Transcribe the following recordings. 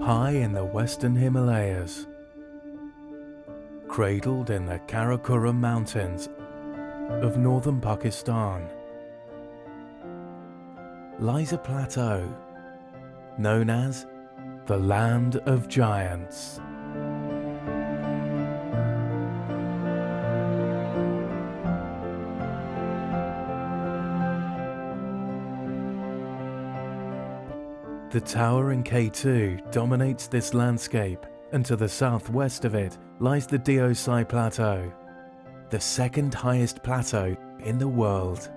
high in the western Himalayas, cradled in the Karakoram Mountains of northern Pakistan, lies a plateau known as the Land of Giants. The towering K2 dominates this landscape, and to the southwest of it lies the DEOSAI Plateau, the second highest plateau in the world.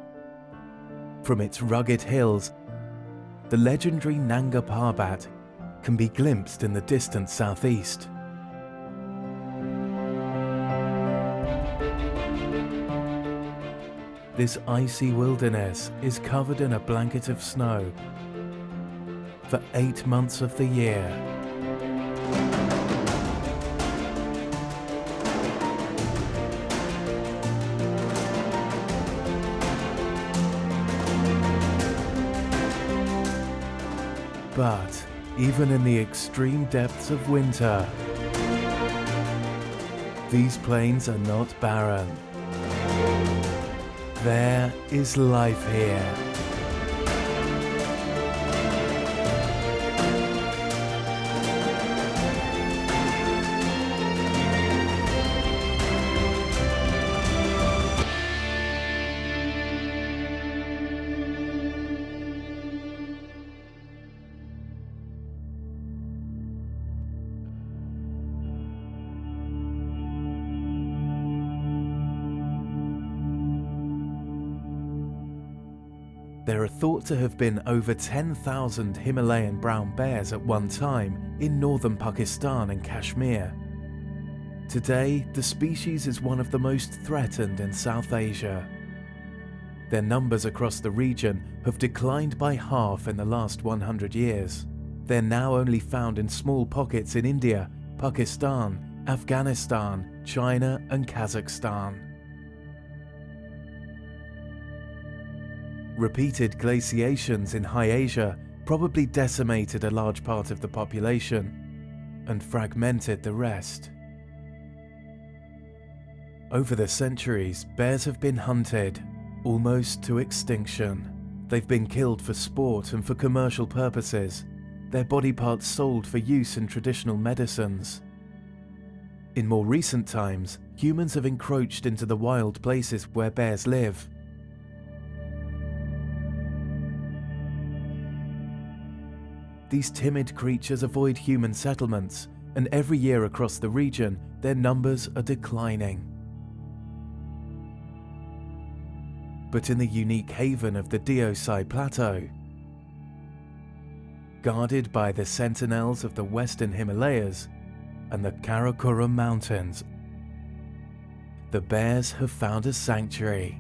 From its rugged hills, the legendary Nanga Parbat can be glimpsed in the distant southeast. This icy wilderness is covered in a blanket of snow for 8 months of the year. But even in the extreme depths of winter, these plains are not barren. There is life here. There are thought to have been over 10,000 Himalayan brown bears at one time in northern Pakistan and Kashmir. Today, the species is one of the most threatened in South Asia. Their numbers across the region have declined by half in the last 100 years. They're now only found in small pockets in India, Pakistan, Afghanistan, China and Kazakhstan. Repeated glaciations in High Asia probably decimated a large part of the population and fragmented the rest. Over the centuries, bears have been hunted almost to extinction. They've been killed for sport and for commercial purposes, their body parts sold for use in traditional medicines. In more recent times, humans have encroached into the wild places where bears live. These timid creatures avoid human settlements, and every year across the region, their numbers are declining. But in the unique haven of the DEOSAI Plateau, guarded by the sentinels of the western Himalayas and the Karakoram Mountains, the bears have found a sanctuary.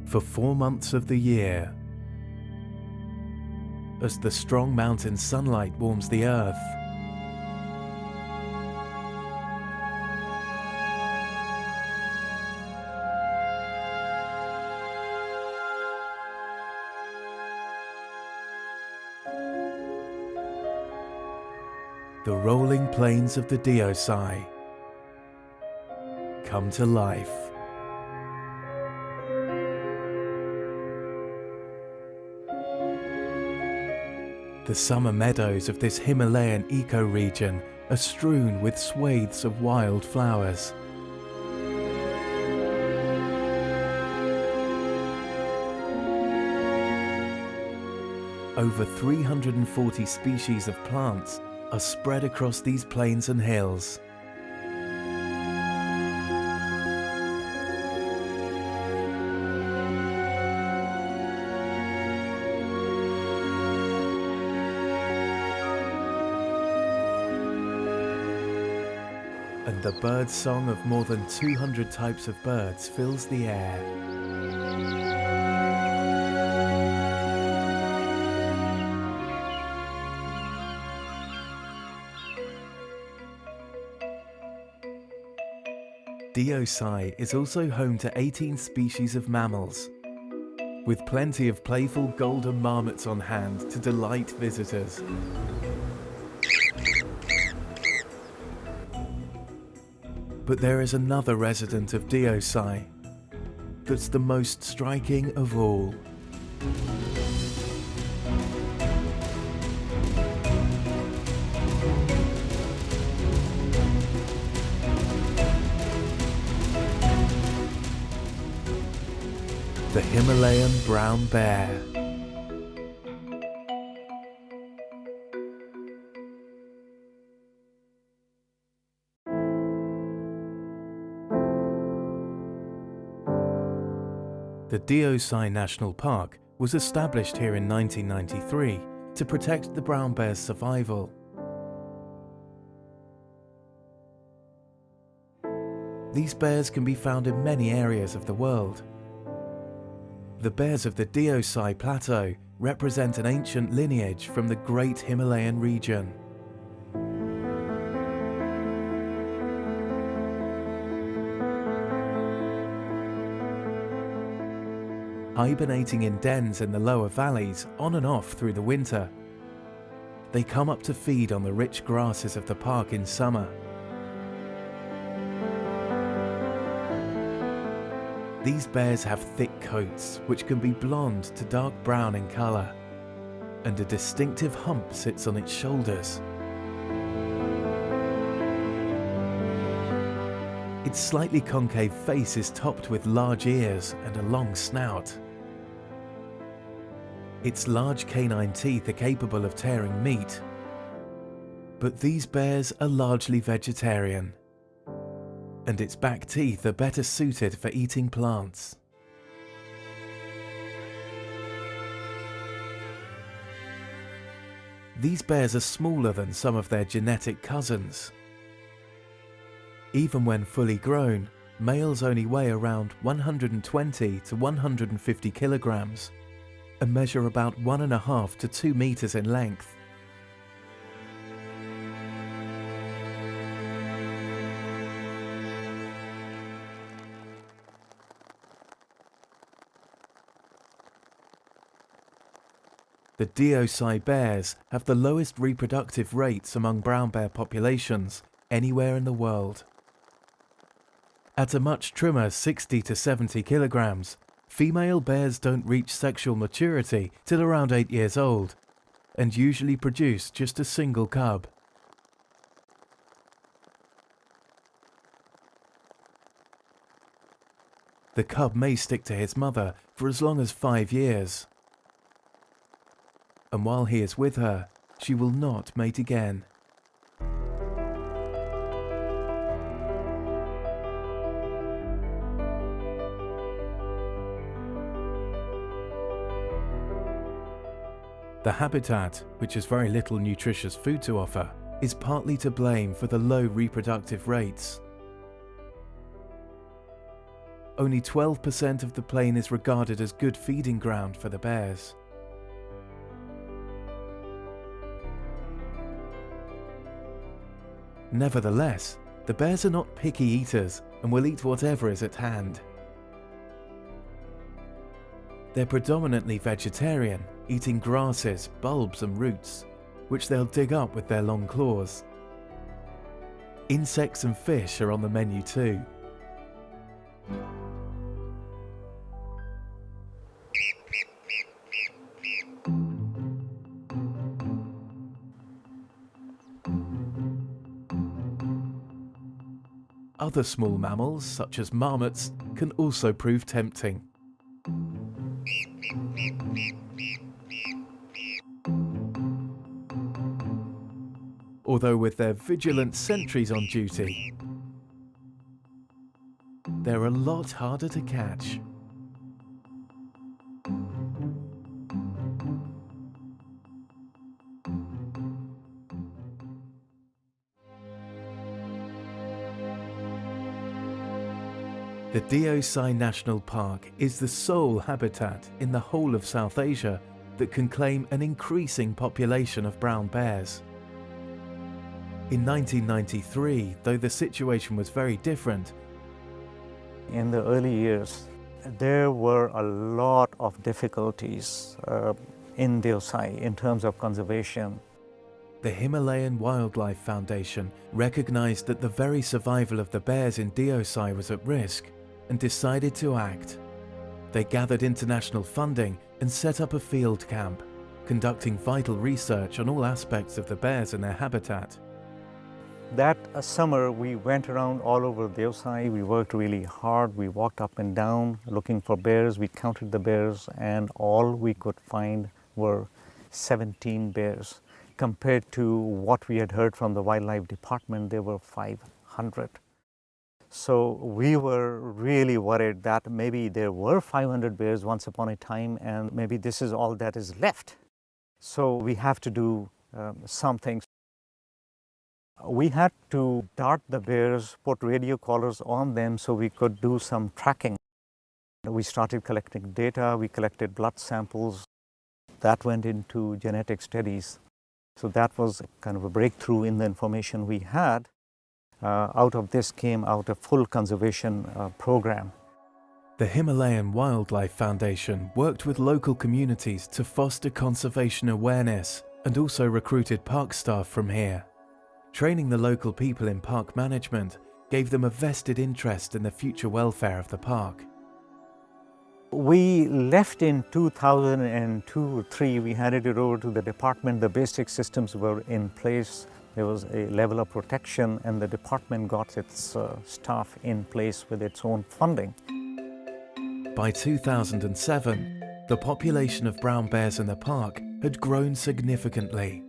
For 4 months of the year, as the strong mountain sunlight warms the earth, the rolling plains of the DEOSAI come to life. The summer meadows of this Himalayan ecoregion are strewn with swathes of wild flowers. Over 340 species of plants are spread across these plains and hills. And the bird song of more than 200 types of birds fills the air. DEOSAI is also home to 18 species of mammals, with plenty of playful golden marmots on hand to delight visitors. But there is another resident of DEOSAI that's the most striking of all. The Himalayan brown bear. The DEOSAI National Park was established here in 1993 to protect the brown bear's survival. These bears can be found in many areas of the world. The bears of the DEOSAI Plateau represent an ancient lineage from the Great Himalayan region. Hibernating in dens in the lower valleys on and off through the winter, they come up to feed on the rich grasses of the park in summer. These bears have thick coats which can be blonde to dark brown in colour, and a distinctive hump sits on its shoulders. Its slightly concave face is topped with large ears and a long snout. Its large canine teeth are capable of tearing meat, but these bears are largely vegetarian, and its back teeth are better suited for eating plants. These bears are smaller than some of their genetic cousins. Even when fully grown, males only weigh around 120 to 150 kilograms and measure about 1.5 to 2 meters in length. The DEOSAI bears have the lowest reproductive rates among brown bear populations anywhere in the world. At a much trimmer 60 to 70 kilograms, female bears don't reach sexual maturity till around 8 years old, and usually produce just a single cub. The cub may stick to his mother for as long as 5 years, and while he is with her, she will not mate again. The habitat, which has very little nutritious food to offer, is partly to blame for the low reproductive rates. Only 12% of the plain is regarded as good feeding ground for the bears. Nevertheless, the bears are not picky eaters and will eat whatever is at hand. They're predominantly vegetarian, eating grasses, bulbs and roots, which they'll dig up with their long claws. Insects and fish are on the menu too. Other small mammals, such as marmots, can also prove tempting. Although with their vigilant sentries on duty, they're a lot harder to catch. The DEOSAI National Park is the sole habitat in the whole of South Asia that can claim an increasing population of brown bears. In 1993, though the situation was very different, in the early years, There were a lot of difficulties in DEOSAI in terms of conservation. The Himalayan Wildlife Foundation recognized that the very survival of the bears in DEOSAI was at risk and decided to act. They gathered international funding and set up a field camp, conducting vital research on all aspects of the bears and their habitat. That summer, we went around all over DEOSAI. We worked really hard. We walked up and down looking for bears. We counted the bears, and all we could find were 17 bears. Compared to what we had heard from the wildlife department, there were 500. So we were really worried that maybe there were 500 bears once upon a time, and maybe this is all that is left. So we have to do something. We had to dart the bears, put radio collars on them so we could do some tracking. We started collecting data, we collected blood samples. That went into genetic studies. So that was kind of a breakthrough in the information we had. Out of this came out a full conservation program. The Himalayan Wildlife Foundation worked with local communities to foster conservation awareness and also recruited park staff from here. Training the local people in park management gave them a vested interest in the future welfare of the park. We left in 2002-03. We handed it over to the department. The basic systems were in place. There was a level of protection, and the department got its staff in place with its own funding. By 2007, the population of brown bears in the park had grown significantly.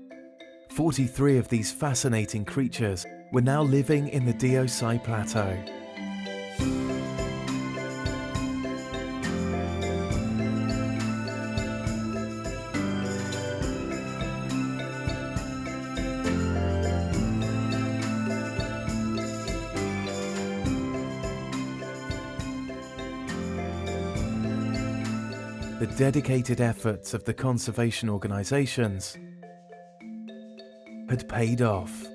43 of these fascinating creatures were now living in the DEOSAI Plateau. The dedicated efforts of the conservation organizations had paid off.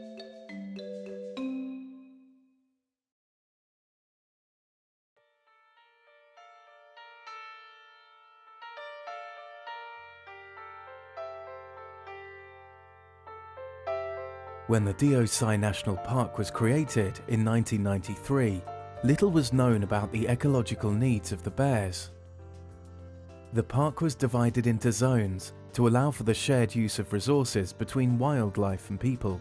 When the DEOSAI National Park was created in 1993, little was known about the ecological needs of the bears. The park was divided into zones to allow for the shared use of resources between wildlife and people.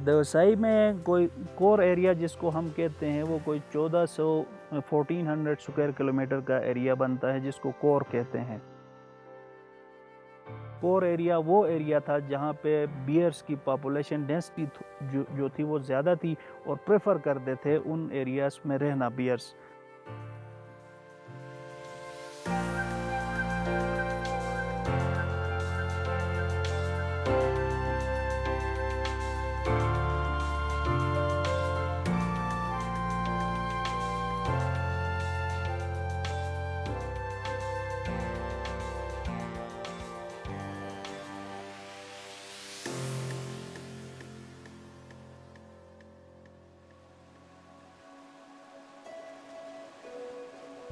DEOSAI में कोई core area जिसको हम कहते हैं वो कोई 1400 square kilometre का area बनता है जिसको कोर कहते हैं। कोर एरिया वो एरिया था जहाँ पे बियर्स की पॉपुलेशन डेंसिटी जो थी वो ज़्यादा थी और प्रेफर करते थे उन एरियाज में रहना bears.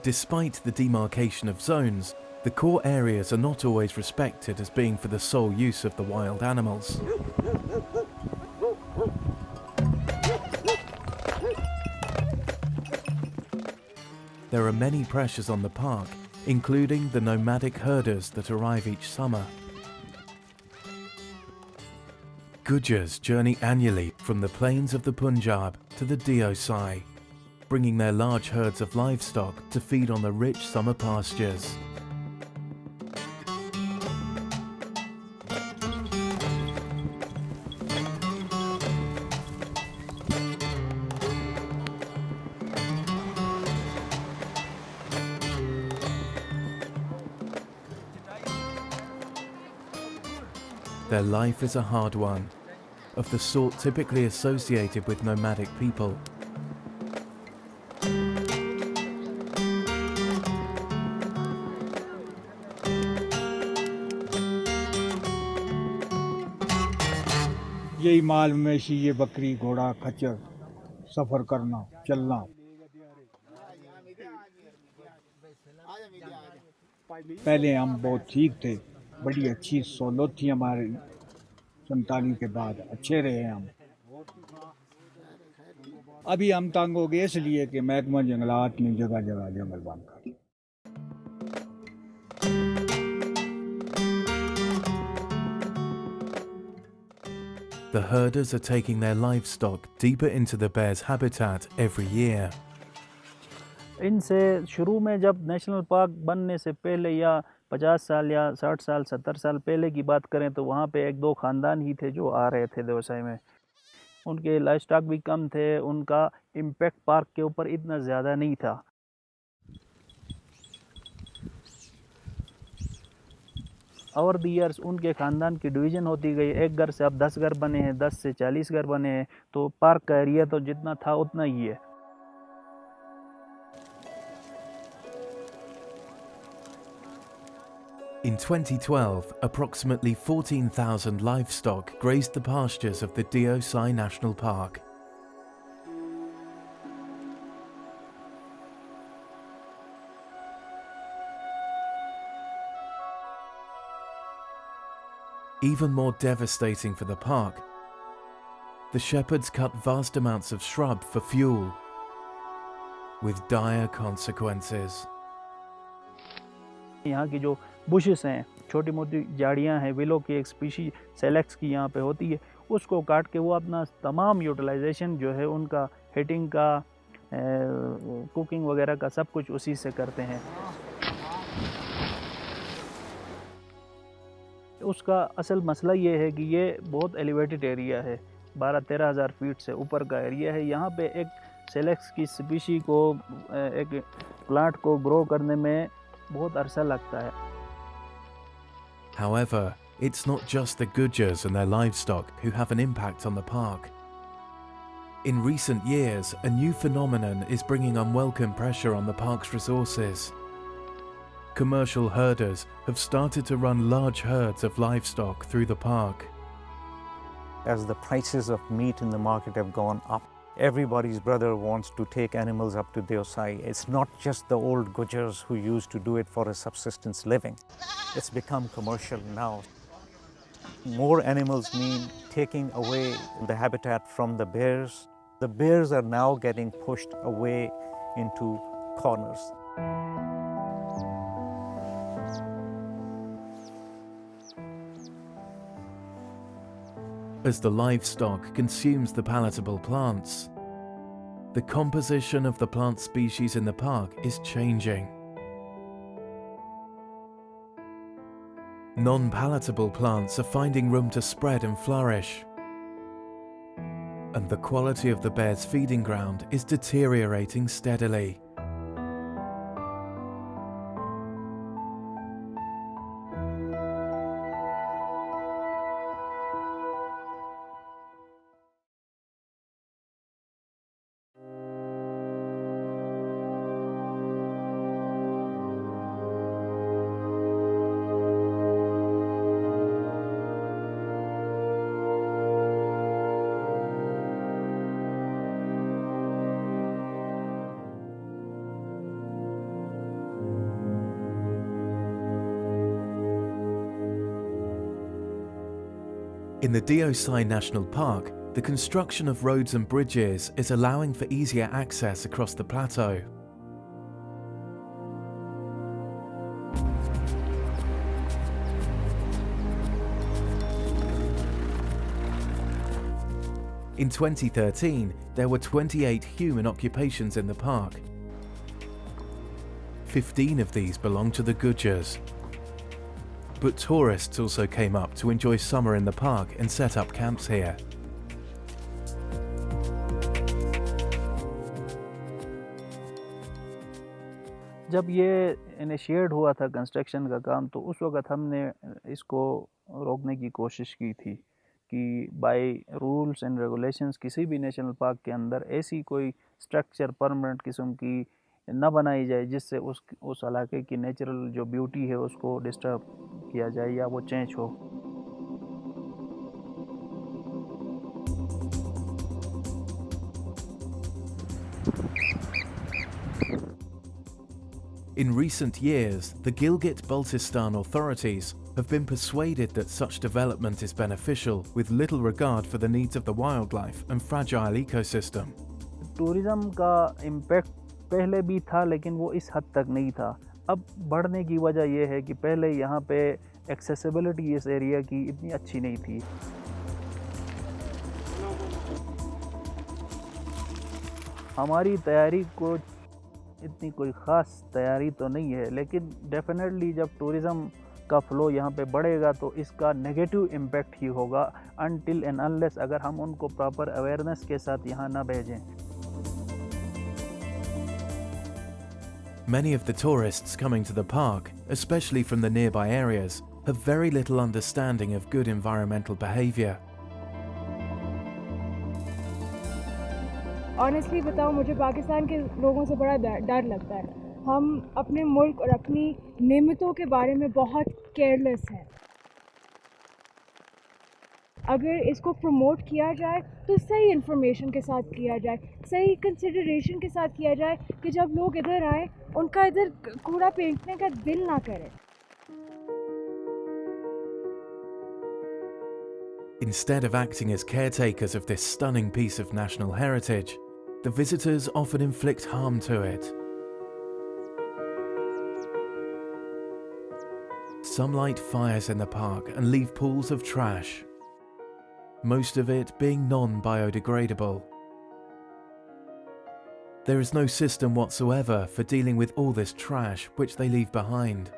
Despite the demarcation of zones, the core areas are not always respected as being for the sole use of the wild animals. There are many pressures on the park, including the nomadic herders that arrive each summer. Gujars journey annually from the plains of the Punjab to the DEOSAI, bringing their large herds of livestock to feed on the rich summer pastures. Their life is a hard one, of the sort typically associated with nomadic people. यही माल मवेशी ये बकरी घोड़ा खच्चर सफ़र करना चलना पहले हम बहुत ठीक थे, बड़ी अच्छी सहूलत थी हमारी। 47 के बाद अच्छे रहे हम। अभी हम तंग हो गए इसलिए कि महकमा जंगलात ने जगह जगह जंगल बंद कर दिए। The herders are taking their livestock deeper into the bear's habitat every year. इनसे शुरू में जब नेशनल पार्क बनने से पहले या 50 साल या 60 साल 70 साल पहले की बात करें तो वहाँ पे एक दो ख़ानदान ही थे जो आ रहे थे देवसाई में। उनके लाइफ स्टॉक भी कम थे, उनका इम्पैक्ट पार्क के ऊपर इतना ज़्यादा नहीं था। ओवर द ईयर्स उनके ख़ानदान की डिवीज़न होती गई, एक घर से अब 10 घर बने हैं, 10 से 40 घर बने हैं, तो पार्क का एरिया तो जितना था उतना ही है। In 2012, approximately 14,000 livestock grazed the pastures of the DEOSAI National Park. Even more devastating for the park, the shepherds cut vast amounts of shrub for fuel, with dire consequences. यहाँ की जो bushes हैं, छोटी मोटी झाड़ियाँ हैं, विलो की एक स्पीशी सेलेक्स की यहाँ पे होती है, उसको काट के वो अपना तमाम यूटिलाइजेशन जो है उनका हीटिंग का, कुकिंग वगैरह का सब कुछ उसी से करते हैं। उसका असल मसला ये है कि ये बहुत एलिवेटेड एरिया है, 12-13 हज़ार फीट से ऊपर का एरिया है। यहाँ पे एक सेलेक्स की स्पीशी को, एक प्लांट को ग्रो करने में बहुत अरसा लगता है। However, it's not just the Gujars and their livestock who have an impact on the park. In recent years, a new phenomenon is bringing unwelcome pressure on the park's resources. Commercial herders have started to run large herds of livestock through the park. As the prices of meat in the market have gone up, everybody's brother wants to take animals up to DEOSAI. It's not just the old Gujars who used to do it for a subsistence living. It's become commercial now. More animals mean taking away the habitat from the bears. The bears are now getting pushed away into corners. As the livestock consumes the palatable plants, the composition of the plant species in the park is changing. Non-palatable plants are finding room to spread and flourish, and the quality of the bear's feeding ground is deteriorating steadily. In the DEOSAI National Park, the construction of roads and bridges is allowing for easier access across the plateau. In 2013, there were 28 human occupations in the park. 15 of these belong to the Gujars. But tourists also came up to enjoy summer in the park and set up camps here. जब ये initiate हुआ था construction का काम, तो उस वक्त हमने इसको रोकने की कोशिश की थी कि बाय रूल्स एंड रेगुलेशंस किसी भी नेशनल पार्क के अंदर ऐसी कोई स्ट्रक्चर परमानेंट किस्म की न बनाई जाए जिससे उस इलाके की नेचुरल जो ब्यूटी है उसको डिस्टर्ब किया जाए या वो चेंज हो। In recent years, the Gilgit-Baltistan authorities have been persuaded that such development is beneficial with little regard for the needs of the wildlife and fragile ecosystem. Tourism का impact पहले भी था लेकिन वो इस हद तक नहीं था। अब बढ़ने की वजह यह है कि पहले यहाँ पे एक्सेसिबिलिटी इस एरिया की इतनी अच्छी नहीं थी। हमारी तैयारी को इतनी कोई ख़ास तैयारी तो नहीं है, लेकिन डेफिनेटली जब टूरिज़्म का फ़्लो यहाँ पे बढ़ेगा तो इसका नेगेटिव इम्पैक्ट ही होगा अनटिल एंड अनलेस अगर हम उनको प्रॉपर अवेयरनेस के साथ यहाँ ना भेजें। Many of the tourists coming to the park, especially from the nearby areas, have very little understanding of good environmental behaviour. Honestly बताऊँ, मुझे पाकिस्तान के लोगों से बड़ा डर लगता है। हम अपने मुल्क और अपनी नेमतों के बारे में बहुत केयरलेस हैं। अगर इसको प्रमोट किया जाए तो सही इन्फॉर्मेशन के साथ किया जाए, सही कंसिडरेशन के साथ किया जाए कि जब लोग इधर आए उनका इधर कूड़ा फेंकने का दिल ना करे। Instead of acting as caretakers of this stunning piece of national heritage, the visitors often inflict harm to it. Some light fires in the park and leave pools of trash, most of it being non-biodegradable. There is no system whatsoever for dealing with all this trash which they leave behind.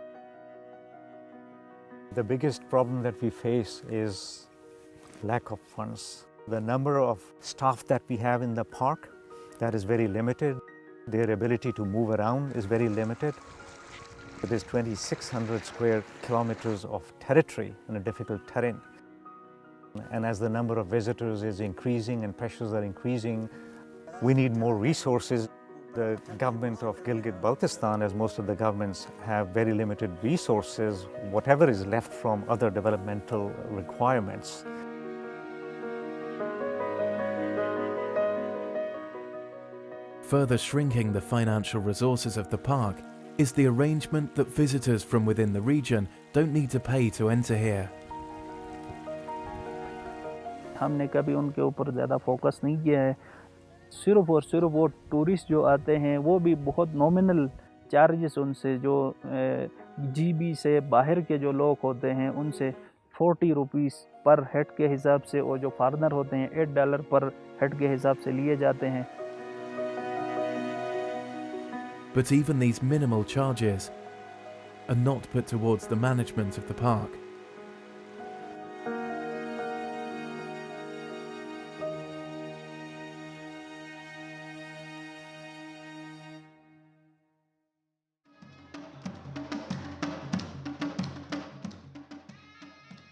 The biggest problem that we face is lack of funds. The number of staff that we have in the park, that is very limited. Their ability to move around is very limited. It is 2,600 square kilometers of territory in a difficult terrain. And as the number of visitors is increasing and pressures are increasing, we need more resources. The government of Gilgit-Baltistan, as most of the governments, have very limited resources, whatever is left from other developmental requirements. Further shrinking the financial resources of the park is the arrangement that visitors from within the region don't need to pay to enter here. हमने कभी उनके ऊपर ज़्यादा focus नहीं किया है। सिर्फ और सिर्फ वो टूरिस्ट जो आते हैं वो भी बहुत नॉमिनल चार्जेस उनसे, जो जीबी से बाहर के जो लोग होते हैं उनसे 40 रुपीस पर हेड के हिसाब से, और जो फॉरेनर होते हैं $8 पर हेड के हिसाब से लिए जाते हैं। But even these minimal charges are not put towards the management of the park.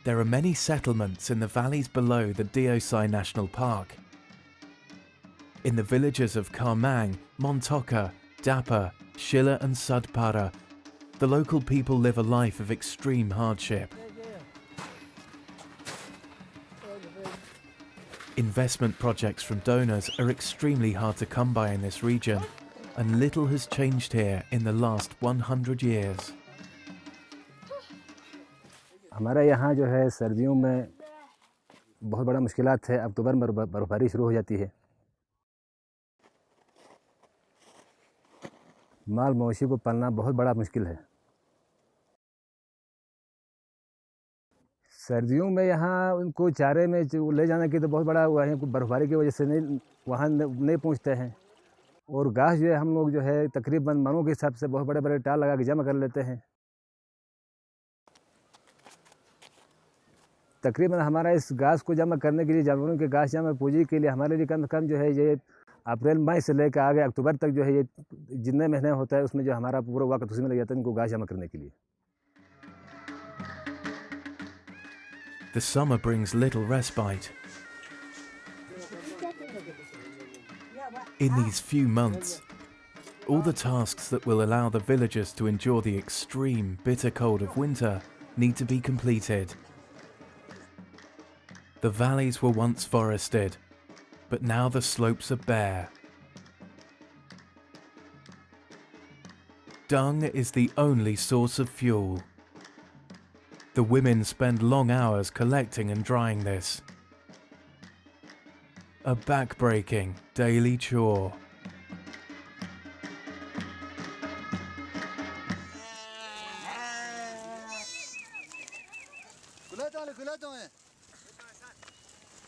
There are many settlements in the valleys below the DEOSAI National Park. In the villages of Karmang, Montoka, Dapa, Shilla and Sudpara, the local people live a life of extreme hardship. Investment projects from donors are extremely hard to come by in this region, and little has changed here in the last 100 years. हमारा यहाँ जो है सर्दियों में बहुत बड़ा मुश्किलात है। अक्टूबर में बर्फबारी शुरू हो जाती है। माल मवेशी को पालना बहुत बड़ा मुश्किल है। सर्दियों में यहाँ उनको चारे में ले जाने की तो बहुत बड़ा हुआ है, बर्फबारी की वजह से वहाँ नहीं पहुँचते हैं। और घास जो है हम लोग जो है तकरीबन मनों के हिसाब से बहुत बड़े बड़े टाल लगा के जमा कर लेते हैं। तकरीबन हमारा इस घास को जमा करने के लिए, जानवरों के घास जमा पूंजी के लिए हमारे लिए कम से कम जो है ये अप्रैल मई से लेकर आगे अक्टूबर तक जो है ये जितने महीने होता है उसमें जो हमारा पूरा वक्त उसी में लग जाता है इनको घास जमा करने के लिए। The summer brings little respite. In these few months, all the tasks that will allow the villagers to endure the extreme, bitter cold of winter need to be completed. The valleys were once forested, but now the slopes are bare. dung is the only source of fuel. The women spend long hours collecting and drying this. A back-breaking daily chore.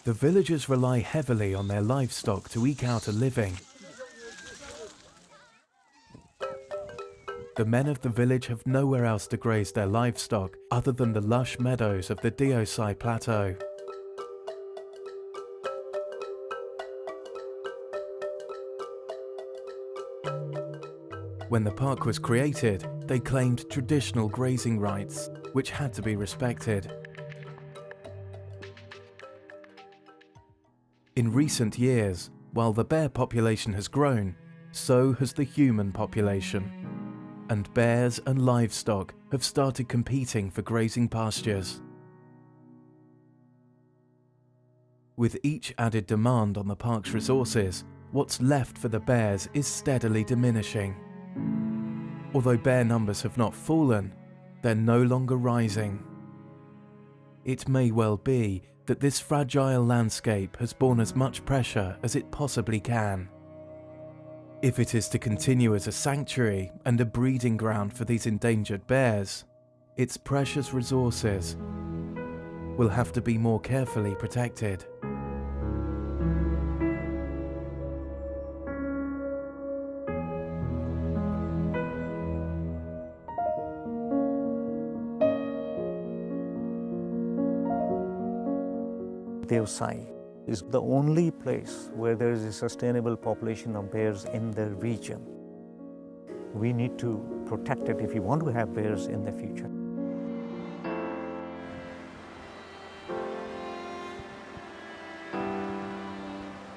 The villagers rely heavily on their livestock to eke out a living. The men of the village have nowhere else to graze their livestock other than the lush meadows of the DEOSAI plateau. When the park was created, they claimed traditional grazing rights, which had to be respected. In recent years, while the bear population has grown, so has the human population. And bears and livestock have started competing for grazing pastures. With each added demand on the park's resources, what's left for the bears is steadily diminishing. Although bear numbers have not fallen, they're no longer rising. It may well be that this fragile landscape has borne as much pressure as it possibly can. If it is to continue as a sanctuary and a breeding ground for these endangered bears, its precious resources will have to be more carefully protected. DEOSAI is the only place where there is a sustainable population of bears in the region. We need to protect it if we want to have bears in the future.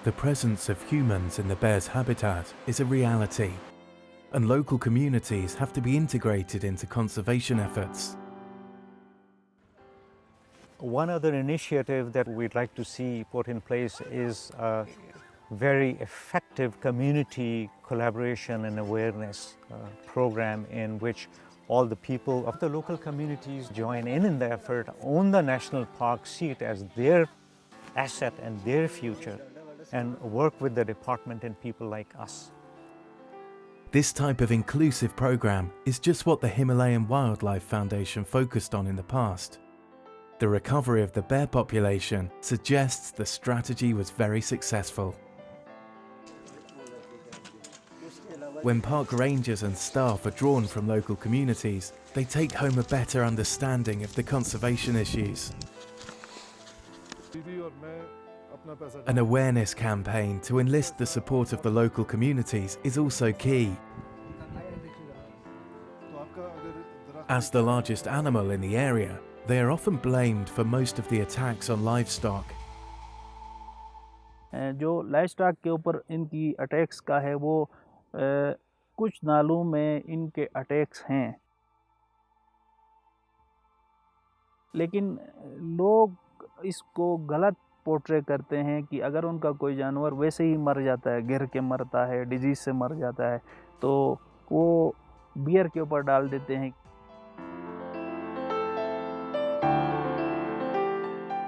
The presence of humans in the bear's habitat is a reality, and local communities have to be integrated into conservation efforts. One other initiative that we'd like to see put in place is a very effective community collaboration and awareness program in which all the people of the local communities join in the effort, own the national park, see it as their asset and their future, and work with the department and people like us. This type of inclusive program is just what the Himalayan Wildlife Foundation focused on in the past. The recovery of the bear population suggests the strategy was very successful. When park rangers and staff are drawn from local communities, they take home a better understanding of the conservation issues. An awareness campaign to enlist the support of the local communities is also key. As the largest animal in the area, they are often blamed for most of the attacks on livestock. जो livestock के ऊपर इनकी attacks का है वो कुछ नालों में इनके अटैक्स हैं, लेकिन लोग इसको गलत पोर्ट्रे करते हैं कि अगर उनका कोई जानवर वैसे ही मर जाता है, गिर के मरता है, डिजीज से मर जाता है, तो वो बियर के ऊपर डाल देते हैं.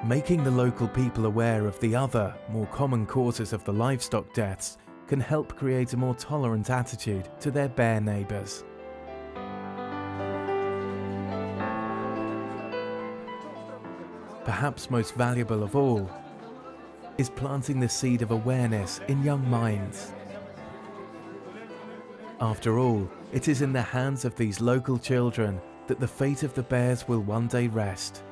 Making the local people aware of the other, more common causes of the livestock deaths can help create a more tolerant attitude to their bear neighbours. Perhaps most valuable of all is planting the seed of awareness in young minds. After all, it is in the hands of these local children that the fate of the bears will one day rest.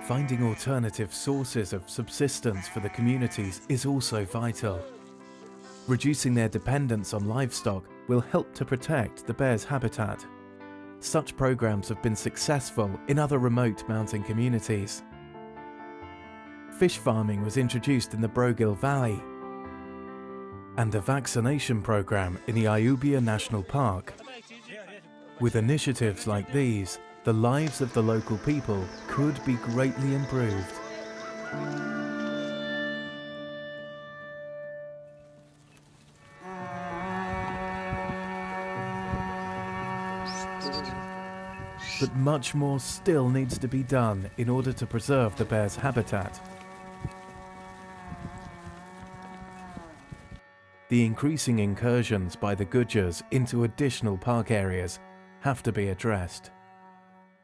Finding alternative sources of subsistence for the communities is also vital. Reducing their dependence on livestock will help to protect the bear's habitat. Such programs have been successful in other remote mountain communities. Fish farming was introduced in the Brogil Valley, and a vaccination program in the Ayubia National Park With initiatives like these, the lives of the local people could be greatly improved. But much more still needs to be done in order to preserve the bear's habitat. The increasing incursions by the Gujars into additional park areas have to be addressed.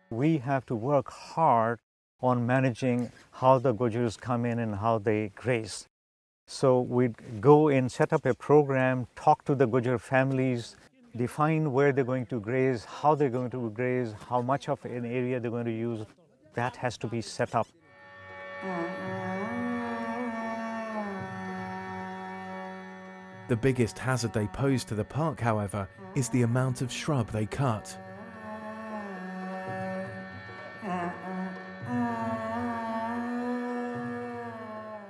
We have to work hard on managing how the Gujars come in and how they graze. So we'd go and set up a program, talk to the Gujar families, define where they're going to graze, how they're going to graze, how much of an area they're going to use. That has to be set up. The biggest hazard they pose to the park, however, is the amount of shrub they cut.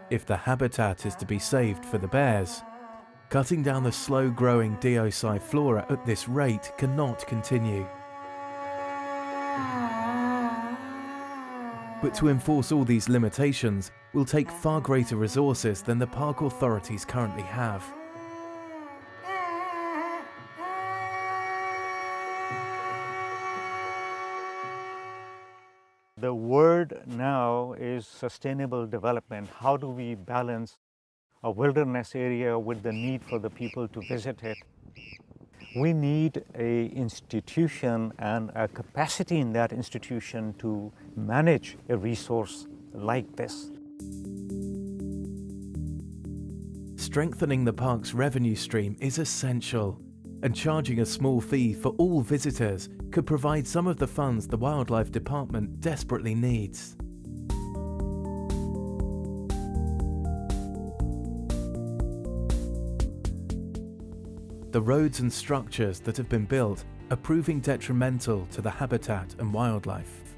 If the habitat is to be saved for the bears, cutting down the slow-growing DEOSAI flora at this rate cannot continue. But to enforce all these limitations will take far greater resources than the park authorities currently have. The word now is sustainable development. How do we balance a wilderness area with the need for the people to visit it? We need an institution and a capacity in that institution to manage a resource like this. Strengthening the park's revenue stream is essential, and charging a small fee for all visitors could provide some of the funds the Wildlife Department desperately needs. The roads and structures that have been built are proving detrimental to the habitat and wildlife,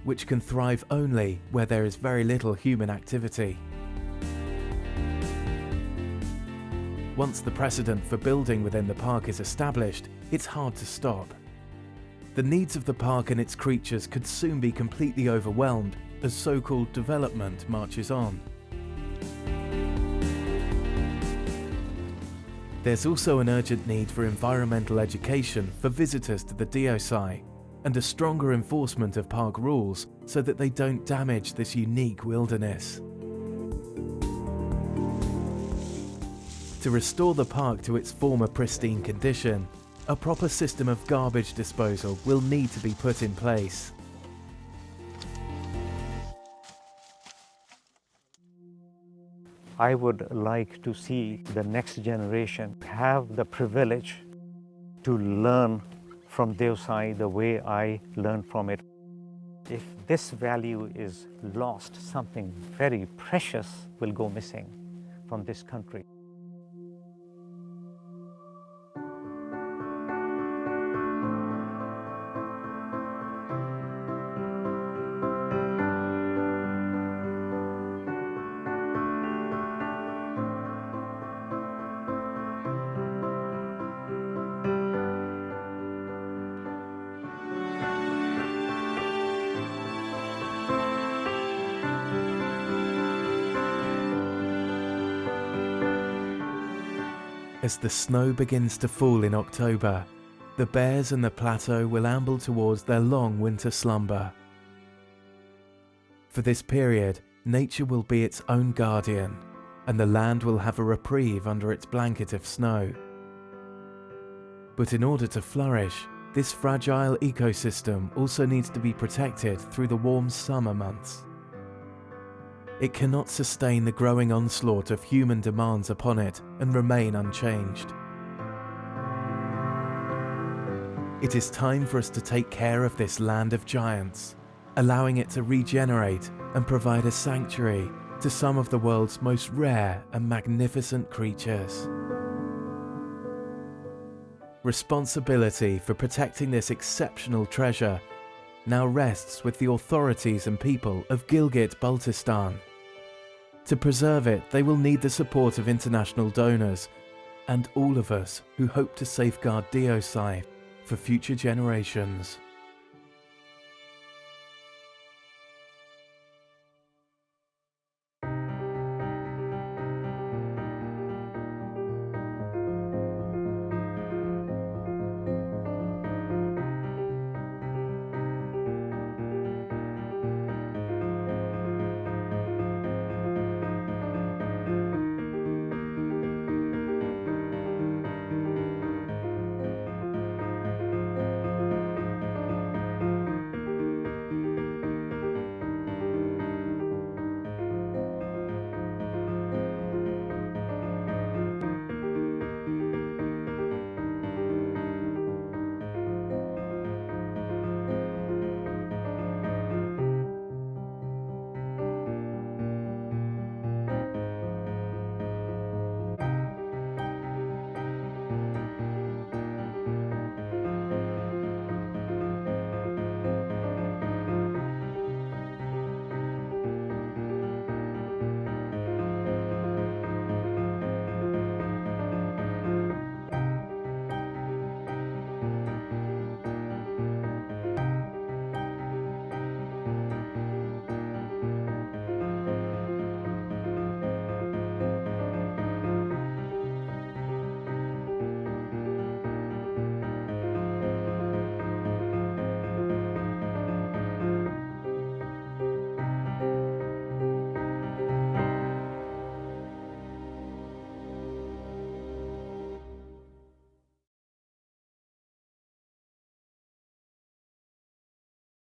which can thrive only where there is very little human activity. Once the precedent for building within the park is established, it's hard to stop. The needs of the park and its creatures could soon be completely overwhelmed as so-called development marches on. There's also an urgent need for environmental education for visitors to the DEOSAI and a stronger enforcement of park rules so that they don't damage this unique wilderness. To restore the park to its former pristine condition, a proper system of garbage disposal will need to be put in place. I would like to see the next generation have the privilege to learn from DEOSAI the way I learned from it. If this value is lost, something very precious will go missing from this country. As the snow begins to fall in October, the bears in the plateau will amble towards their long winter slumber. For this period, nature will be its own guardian, and the land will have a reprieve under its blanket of snow. But in order to flourish, this fragile ecosystem also needs to be protected through the warm summer months. It cannot sustain the growing onslaught of human demands upon it and remain unchanged. It is time for us to take care of this land of giants, allowing it to regenerate and provide a sanctuary to some of the world's most rare and magnificent creatures. Responsibility for protecting this exceptional treasure now rests with the authorities and people of Gilgit-Baltistan. To preserve it, they will need the support of international donors and all of us who hope to safeguard DEOSAI for future generations.